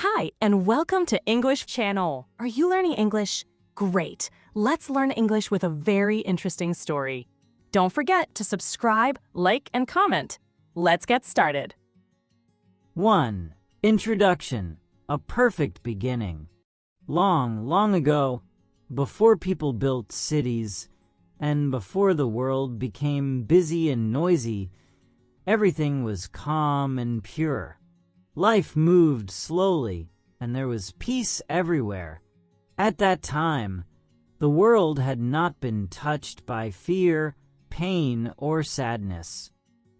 Hi, and welcome to English Channel. Are you learning English? Great. Let's learn English with a very interesting story. Don't forget to subscribe, like, and comment. Let's get started. 1. Introduction. A perfect beginning. Long, long ago, before people built cities, and before the world became busy and noisy, everything was calm and pure. Life moved slowly, and there was peace everywhere. At that time, the world had not been touched by fear, pain, or sadness.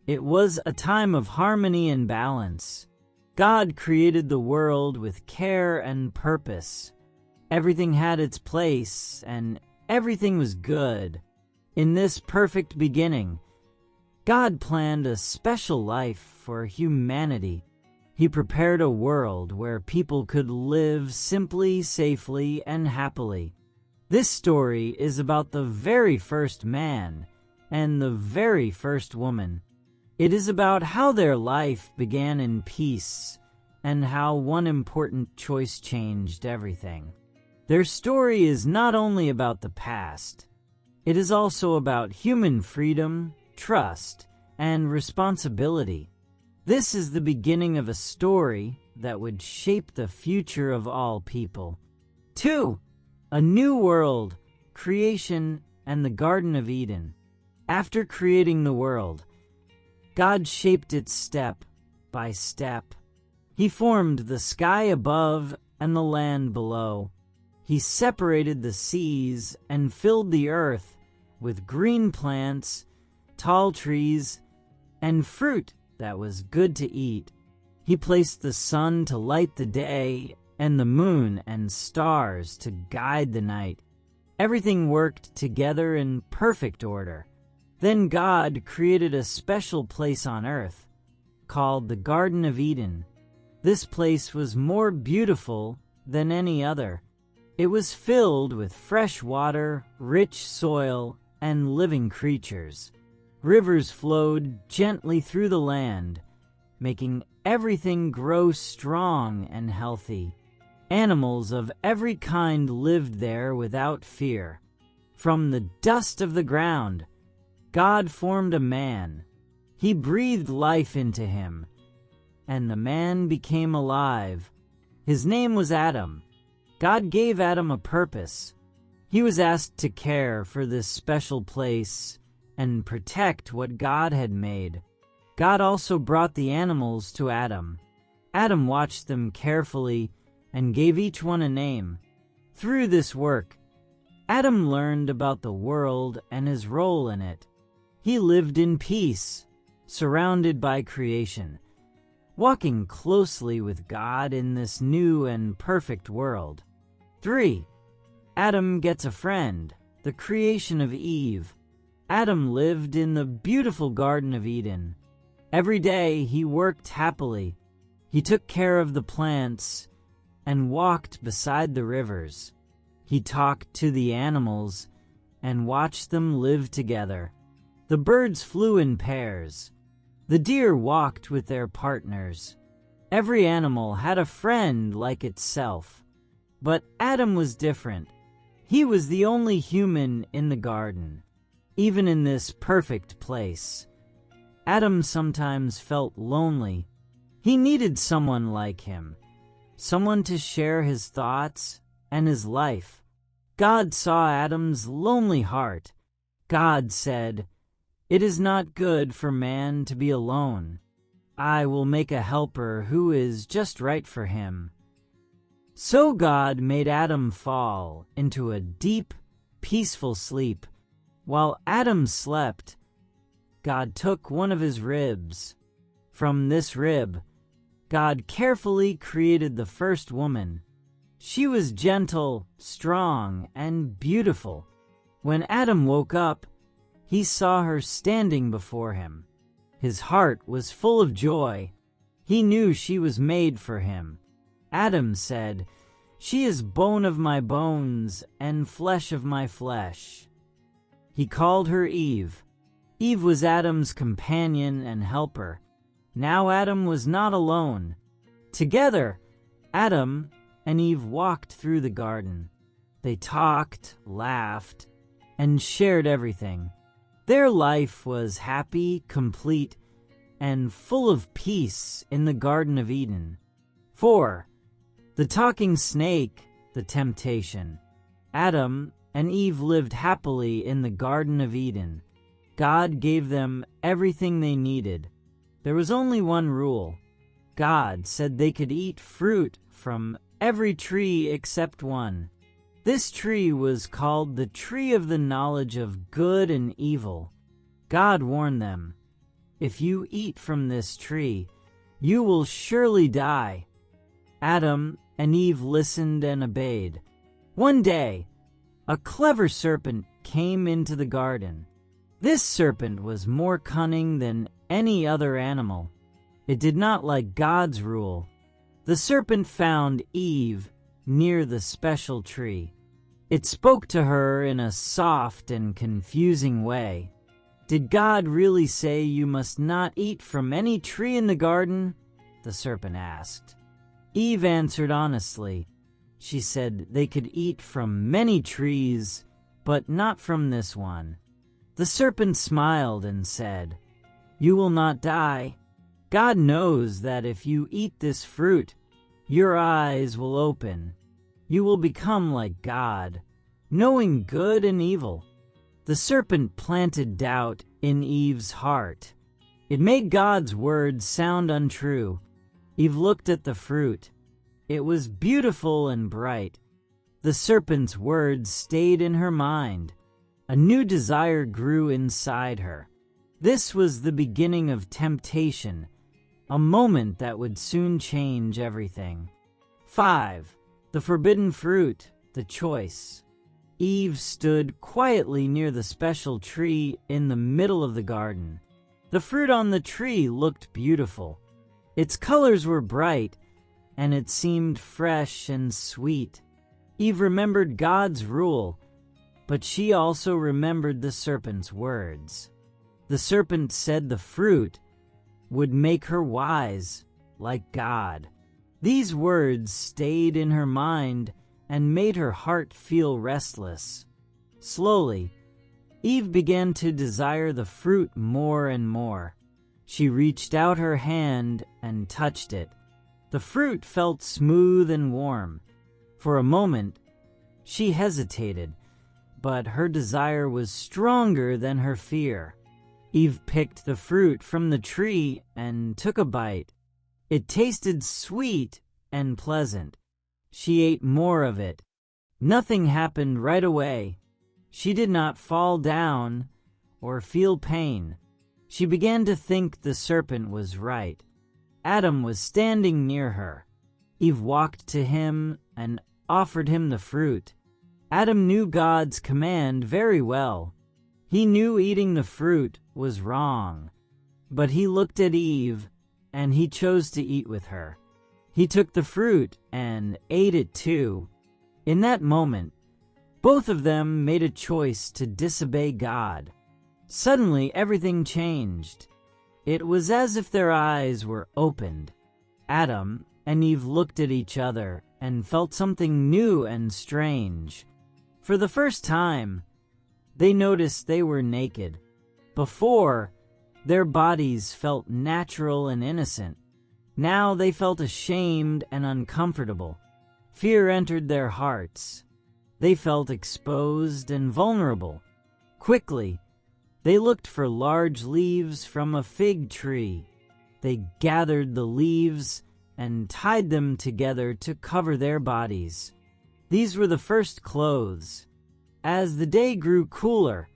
It was a time of harmony and balance. God created the world with care and purpose. Everything had its place, and everything was good. In this perfect beginning, God planned a special life for humanity. He prepared a world where people could live simply, safely, and happily. This story is about the very first man and the very first woman. It is about how their life began in peace and how one important choice changed everything. Their story is not only about the past, it is also about human freedom, trust, and responsibility. This is the beginning of a story that would shape the future of all people. 2. A new world, creation, and the Garden of Eden. After creating the world, God shaped it step by step. He formed the sky above and the land below. He separated the seas and filled the earth with green plants, tall trees, and fruit that was good to eat. He placed the sun to light the day and the moon and stars to guide the night. Everything worked together in perfect order. Then God created a special place on earth called the Garden of Eden. This place was more beautiful than any other. It was filled with fresh water, rich soil, and living creatures. Rivers flowed gently through the land, making everything grow strong and healthy. Animals of every kind lived there without fear. From the dust of the ground, God formed a man. He breathed life into him, and the man became alive. His name was Adam. God gave Adam a purpose. He was asked to care for this special place and protect what God had made. God also brought the animals to Adam. Adam watched them carefully and gave each one a name. Through this work, Adam learned about the world and his role in it. He lived in peace, surrounded by creation, walking closely with God in this new and perfect world. 3. Adam gets a friend, the creation of Eve. Adam lived in the beautiful Garden of Eden. Every day he worked happily. He took care of the plants and walked beside the rivers. He talked to the animals and watched them live together. The birds flew in pairs. The deer walked with their partners. Every animal had a friend like itself. But Adam was different. He was the only human in the garden. Even in this perfect place, Adam sometimes felt lonely. He needed someone like him, someone to share his thoughts and his life. God saw Adam's lonely heart. God said, "It is not good for man to be alone. I will make a helper who is just right for him." So God made Adam fall into a deep, peaceful sleep. While Adam slept, God took one of his ribs. From this rib, God carefully created the first woman. She was gentle, strong, and beautiful. When Adam woke up, he saw her standing before him. His heart was full of joy. He knew she was made for him. Adam said, "She is bone of my bones and flesh of my flesh." He called her Eve. Eve was Adam's companion and helper. Now Adam was not alone. Together, Adam and Eve walked through the garden. They talked, laughed, and shared everything. Their life was happy, complete, and full of peace in the Garden of Eden. 4. The talking snake, the temptation. Adam and Eve lived happily in the Garden of Eden. God gave them everything they needed. There was only one rule. God said they could eat fruit from every tree except one. This tree was called the tree of the knowledge of good and evil. God warned them, "If you eat from this tree, you will surely die." Adam and Eve listened and obeyed. One day, a clever serpent came into the garden. This serpent was more cunning than any other animal. It did not like God's rule. The serpent found Eve near the special tree. It spoke to her in a soft and confusing way. "Did God really say you must not eat from any tree in the garden?" the serpent asked. Eve answered honestly. She said they could eat from many trees, but not from this one. The serpent smiled and said, "You will not die. God knows that if you eat this fruit, your eyes will open. You will become like God, knowing good and evil." The serpent planted doubt in Eve's heart. It made God's words sound untrue. Eve looked at the fruit. It was beautiful and bright. The serpent's words stayed in her mind. A new desire grew inside her. This was the beginning of temptation, a moment that would soon change everything. 5. The forbidden fruit, the choice. Eve stood quietly near the special tree in the middle of the garden. The fruit on the tree looked beautiful. Its colors were bright, and it seemed fresh and sweet. Eve remembered God's rule, but she also remembered the serpent's words. The serpent said the fruit would make her wise, like God. These words stayed in her mind and made her heart feel restless. Slowly, Eve began to desire the fruit more and more. She reached out her hand and touched it. The fruit felt smooth and warm. For a moment, she hesitated, but her desire was stronger than her fear. Eve picked the fruit from the tree and took a bite. It tasted sweet and pleasant. She ate more of it. Nothing happened right away. She did not fall down or feel pain. She began to think the serpent was right. Adam was standing near her. Eve walked to him and offered him the fruit. Adam knew God's command very well. He knew eating the fruit was wrong, but he looked at Eve and he chose to eat with her. He took the fruit and ate it too. In that moment, both of them made a choice to disobey God. Suddenly, everything changed. It was as if their eyes were opened. Adam and Eve looked at each other and felt something new and strange. For the first time, they noticed they were naked. Before, their bodies felt natural and innocent. Now they felt ashamed and uncomfortable. Fear entered their hearts. They felt exposed and vulnerable. Quickly, they looked for large leaves from a fig tree. They gathered the leaves and tied them together to cover their bodies. These were the first clothes. As the day grew cooler,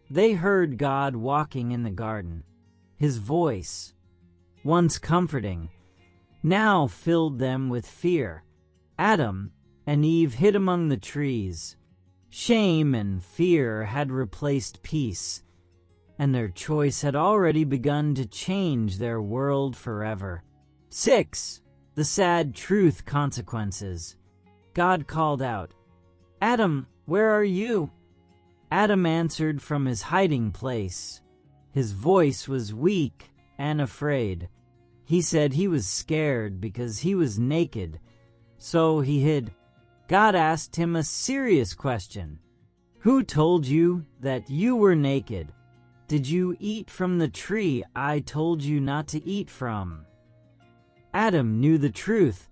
they heard God walking in the garden. His voice, once comforting, now filled them with fear. Adam and Eve hid among the trees. Shame and fear had replaced peace, and their choice had already begun to change their world forever. 6. The sad truth consequences. God called out, "Adam, where are you?" Adam answered from his hiding place. His voice was weak and afraid. He said he was scared because he was naked, so he hid. God asked him a serious question. Who told you that you were naked? Did you eat from the tree I told you not to eat from? Adam knew the truth,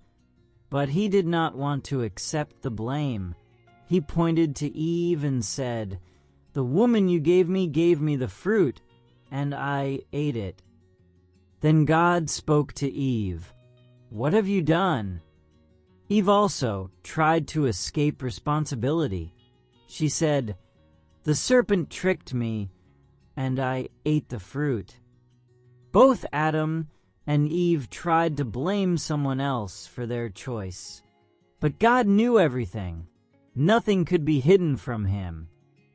but he did not want to accept the blame. He pointed to Eve and said, "The woman you gave me the fruit, and I ate it." Then God spoke to Eve, "What have you done?" Eve also tried to escape responsibility. She said, "The serpent tricked me, and I ate the fruit." Both Adam and Eve tried to blame someone else for their choice. But God knew everything. Nothing could be hidden from him.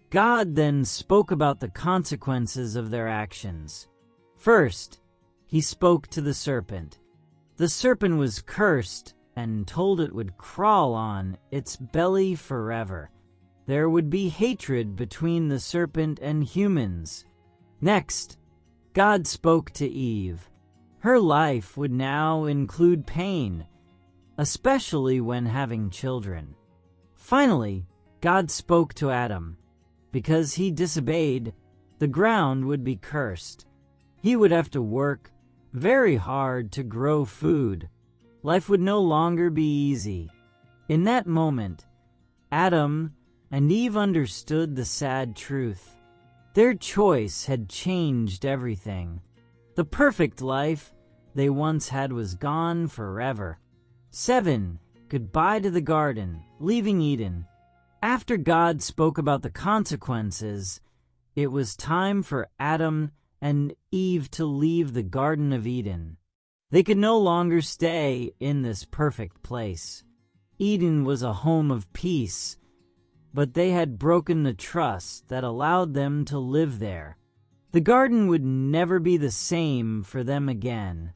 God then spoke about the consequences of their actions. First, he spoke to the serpent. The serpent was cursed and told it would crawl on its belly forever. There would be hatred between the serpent and humans. Next, God spoke to Eve. Her life would now include pain, especially when having children. Finally, God spoke to Adam. Because he disobeyed, the ground would be cursed. He would have to work very hard to grow food. Life would no longer be easy. In that moment, Adam and Eve understood the sad truth. Their choice had changed everything. The perfect life they once had was gone forever. 7. Goodbye to the garden, leaving Eden. After God spoke about the consequences, it was time for Adam and Eve to leave the Garden of Eden. They could no longer stay in this perfect place. Eden was a home of peace, but they had broken the trust that allowed them to live there. The garden would never be the same for them again.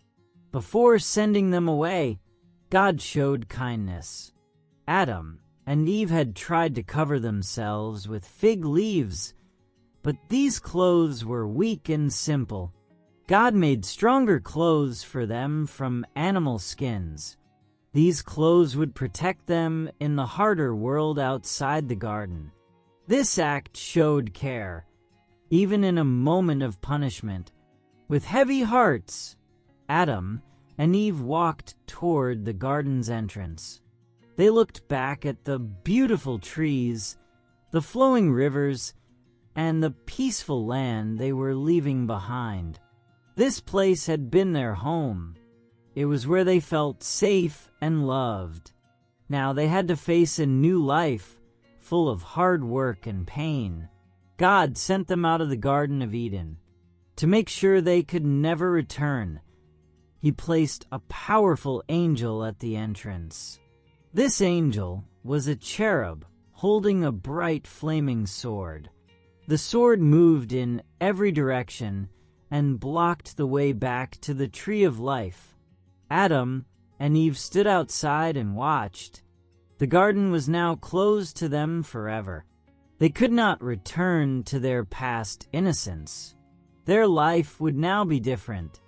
Before sending them away, God showed kindness. Adam and Eve had tried to cover themselves with fig leaves, but these clothes were weak and simple. God made stronger clothes for them from animal skins. These clothes would protect them in the harder world outside the garden. This act showed care, even in a moment of punishment. With heavy hearts, Adam and Eve walked toward the garden's entrance. They looked back at the beautiful trees, the flowing rivers, and the peaceful land they were leaving behind. This place had been their home. It was where they felt safe and loved. Now they had to face a new life, full of hard work and pain. God sent them out of the Garden of Eden. To make sure they could never return, he placed a powerful angel at the entrance. This angel was a cherub holding a bright flaming sword. The sword moved in every direction and blocked the way back to the tree of life. Adam and Eve stood outside and watched. The garden was now closed to them forever. They could not return to their past innocence. Their life would now be different.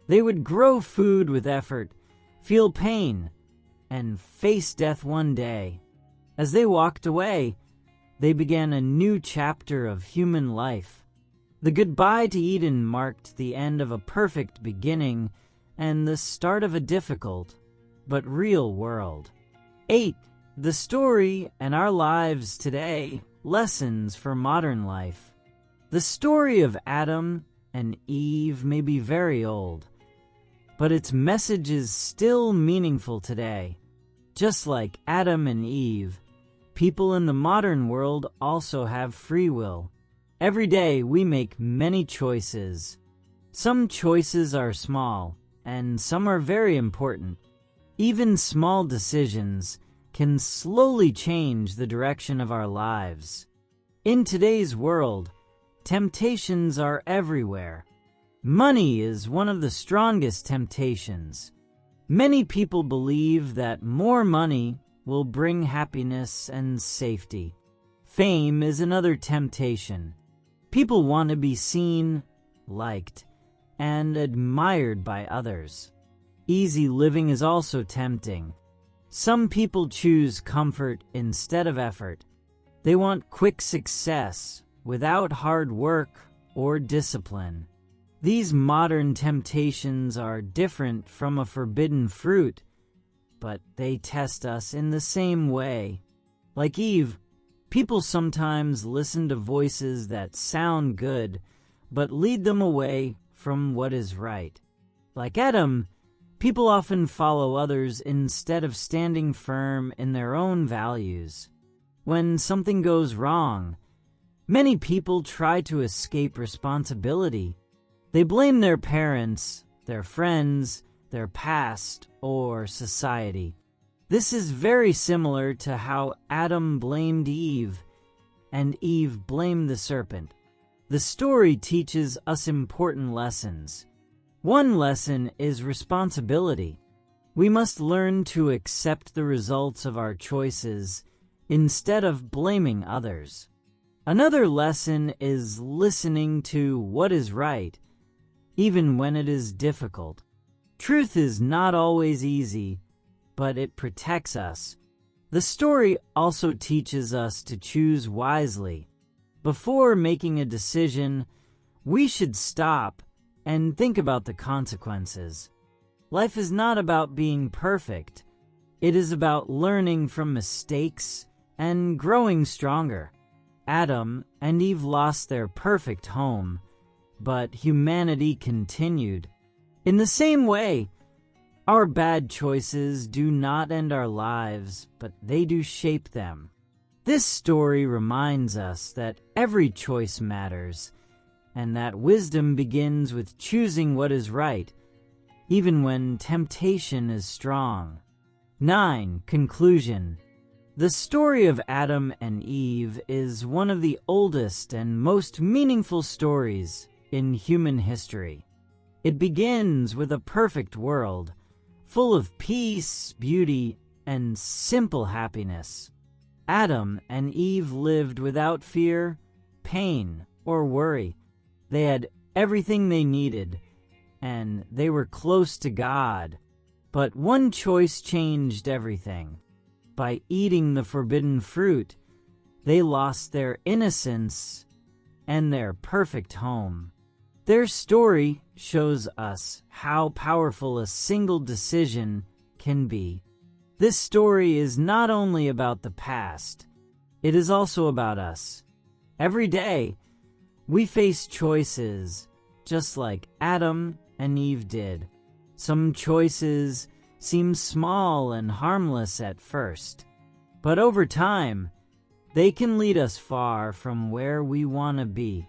They would grow food with effort, feel pain, and face death one day. As they walked away, they began a new chapter of human life. The goodbye to Eden marked the end of a perfect beginning and the start of a difficult but real world. 8. The story and our lives today, lessons for modern life. The story of Adam and Eve may be very old, but its message is still meaningful today. Just like Adam and Eve, people in the modern world also have free will. Every day we make many choices. Some choices are small, and some are very important. Even small decisions can slowly change the direction of our lives. In today's world, temptations are everywhere. Money is one of the strongest temptations. Many people believe that more money will bring happiness and safety. Fame is another temptation. People want to be seen, liked, and admired by others. Easy living is also tempting. Some people choose comfort instead of effort. They want quick success without hard work or discipline. These modern temptations are different from a forbidden fruit, but they test us in the same way. Like Eve, people sometimes listen to voices that sound good, but lead them away from what is right. Like Adam, people often follow others instead of standing firm in their own values. When something goes wrong, many people try to escape responsibility. They blame their parents, their friends, their past, or society. This is very similar to how Adam blamed Eve, and Eve blamed the serpent. The story teaches us important lessons. One lesson is responsibility. We must learn to accept the results of our choices instead of blaming others. Another lesson is listening to what is right, even when it is difficult. Truth is not always easy, but it protects us. The story also teaches us to choose wisely. Before making a decision, we should stop and think about the consequences. Life is not about being perfect. It is about learning from mistakes and growing stronger. Adam and Eve lost their perfect home, but humanity continued. In the same way, our bad choices do not end our lives, but they do shape them. This story reminds us that every choice matters, and that wisdom begins with choosing what is right, even when temptation is strong. 9. Conclusion. The story of Adam and Eve is one of the oldest and most meaningful stories in human history. It begins with a perfect world, full of peace, beauty, and simple happiness. Adam and Eve lived without fear, pain, or worry. They had everything they needed, and they were close to God. But one choice changed everything. By eating the forbidden fruit, they lost their innocence and their perfect home. Their story shows us how powerful a single decision can be. This story is not only about the past, it is also about us. Every day, we face choices just like Adam and Eve did. Some choices seem small and harmless at first, but over time, they can lead us far from where we want to be.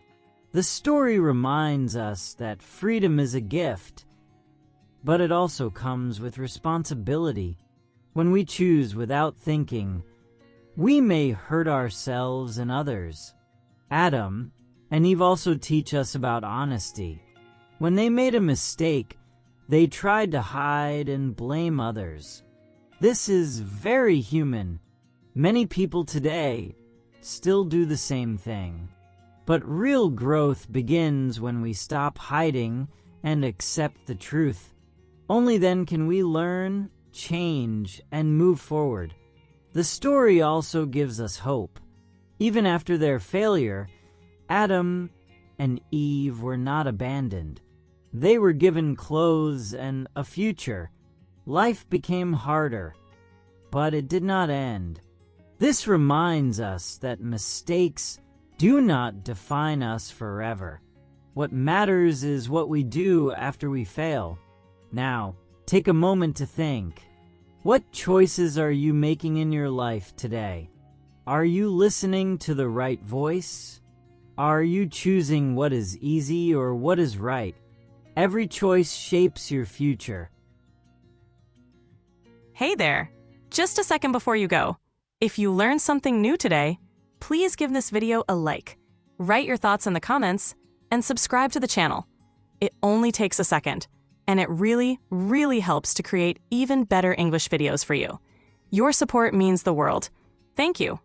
The story reminds us that freedom is a gift, but it also comes with responsibility. When we choose without thinking, we may hurt ourselves and others. Adam and Eve also teach us about honesty. When they made a mistake, they tried to hide and blame others. This is very human. Many people today still do the same thing. But real growth begins when we stop hiding and accept the truth. Only then can we learn, change, and move forward. The story also gives us hope. Even after their failure, Adam and Eve were not abandoned. They were given clothes and a future. Life became harder, but it did not end. This reminds us that mistakes do not define us forever. What matters is what we do after we fail. Now, take a moment to think. What choices are you making in your life today? Are you listening to the right voice? Are you choosing what is easy or what is right? Every choice shapes your future. Hey there! Just a second before you go. If you learned something new today, please give this video a like, write your thoughts in the comments, and subscribe to the channel. It only takes a second, and it really, really helps to create even better English videos for you. Your support means the world. Thank you.